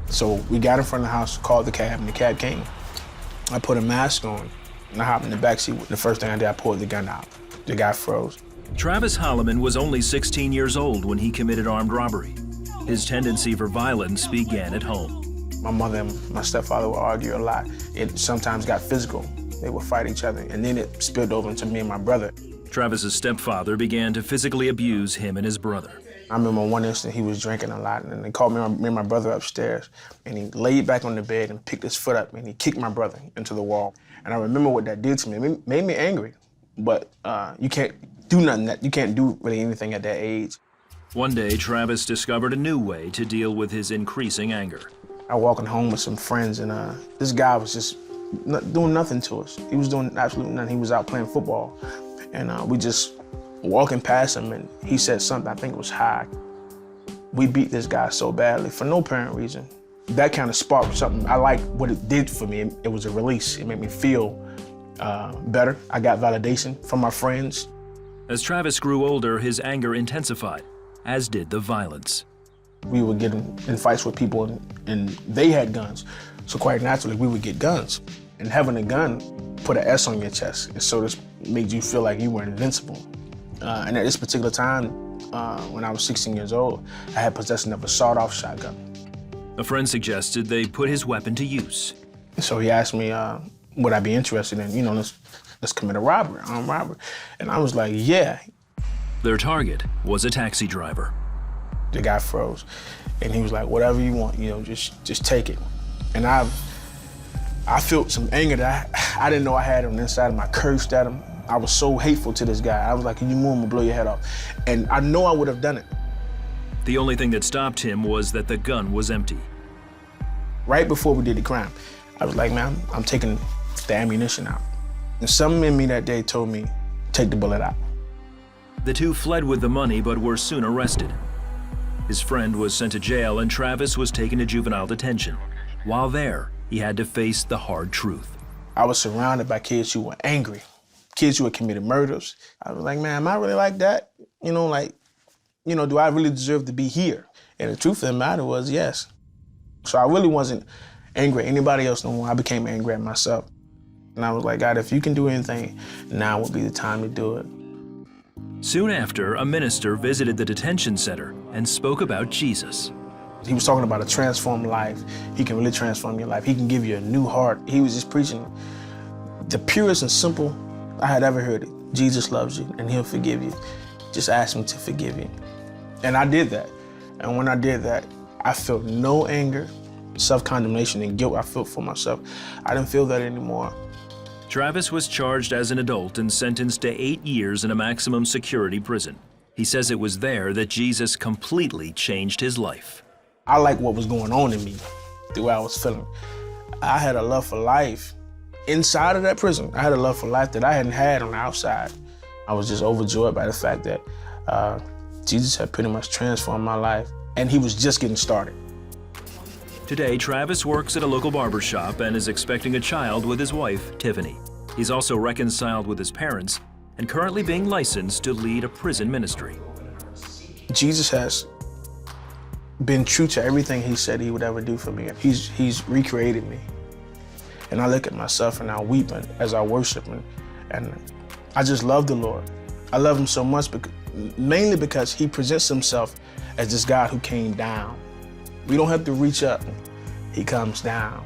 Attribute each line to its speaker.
Speaker 1: So we got in front of the house, called the cab, and the cab came. I put a mask on, and I hopped in the backseat. The first thing I did, I pulled the gun out. The guy froze.
Speaker 2: Travis Holloman was only 16 years old when he committed armed robbery. His tendency for violence began at home.
Speaker 1: My mother and my stepfather would argue a lot. It sometimes got physical. They would fight each other, and then it spilled over into me and my brother.
Speaker 2: Travis's stepfather began to physically abuse him and his brother.
Speaker 1: I remember one instant he was drinking a lot, and they called me and my brother upstairs, and he laid back on the bed and picked his foot up, and he kicked my brother into the wall. And I remember what that did to me. It made me angry, but you can't do nothing. You can't do really anything at that age.
Speaker 2: One day, Travis discovered a new way to deal with his increasing anger.
Speaker 1: I walking home with some friends, and this guy was just doing nothing to us. He was doing absolutely nothing. He was out playing football, and we just walking past him, and he said something, I think it was hi. We beat this guy so badly for no apparent reason. That kind of sparked something. I like what it did for me. It was a release. It made me feel better. I got validation from my friends.
Speaker 2: As Travis grew older, his anger intensified, as did the violence.
Speaker 1: We would get in fights with people, and they had guns. So quite naturally, we would get guns. And having a gun put an S on your chest. And so this made you feel like you were invincible. And at this particular time, when I was 16 years old, I had possession of a sawed-off shotgun.
Speaker 2: A friend suggested they put his weapon to use.
Speaker 1: So he asked me, would I be interested in, let's commit a robbery, armed robbery. And I was like, yeah.
Speaker 2: Their target was a taxi driver.
Speaker 1: The guy froze, and he was like, whatever you want, just take it. And I felt some anger that I didn't know I had on the inside of me. I cursed at him. I was so hateful to this guy. I was like, can you move, I'm gonna blow your head off. And I know I would have done it.
Speaker 2: The only thing that stopped him was that the gun was empty.
Speaker 1: Right before we did the crime, I was like, man, I'm taking the ammunition out. And something in me that day told me, take the bullet out.
Speaker 2: The two fled with the money, but were soon arrested. His friend was sent to jail, and Travis was taken to juvenile detention. While there, he had to face the hard truth.
Speaker 1: I was surrounded by kids who were angry, kids who had committed murders. I was like, man, am I really like that? Do I really deserve to be here? And the truth of the matter was, yes. So I really wasn't angry at anybody else no more. I became angry at myself. And I was like, God, if you can do anything, now would be the time to do it.
Speaker 2: Soon after, a minister visited the detention center and spoke about Jesus.
Speaker 1: He was talking about a transformed life. He can really transform your life. He can give you a new heart. He was just preaching the purest and simple I had ever heard it. Jesus loves you and he'll forgive you. Just ask him to forgive you. And I did that. And when I did that, I felt no anger, self-condemnation, and guilt I felt for myself. I didn't feel that anymore.
Speaker 2: Travis was charged as an adult and sentenced to 8 years in a maximum security prison. He says it was there that Jesus completely changed his life.
Speaker 1: I like what was going on in me, the way I was feeling. I had a love for life inside of that prison. I had a love for life that I hadn't had on the outside. I was just overjoyed by the fact that Jesus had pretty much transformed my life, and he was just getting started.
Speaker 2: Today, Travis works at a local barber shop and is expecting a child with his wife, Tiffany. He's also reconciled with his parents and currently being licensed to lead a prison ministry.
Speaker 1: Jesus has been true to everything he said he would ever do for me. He's recreated me. And I look at myself and I weep as I worship him. And I just love the Lord. I love him so much, mainly because he presents himself as this God who came down. We don't have to reach up. He comes down.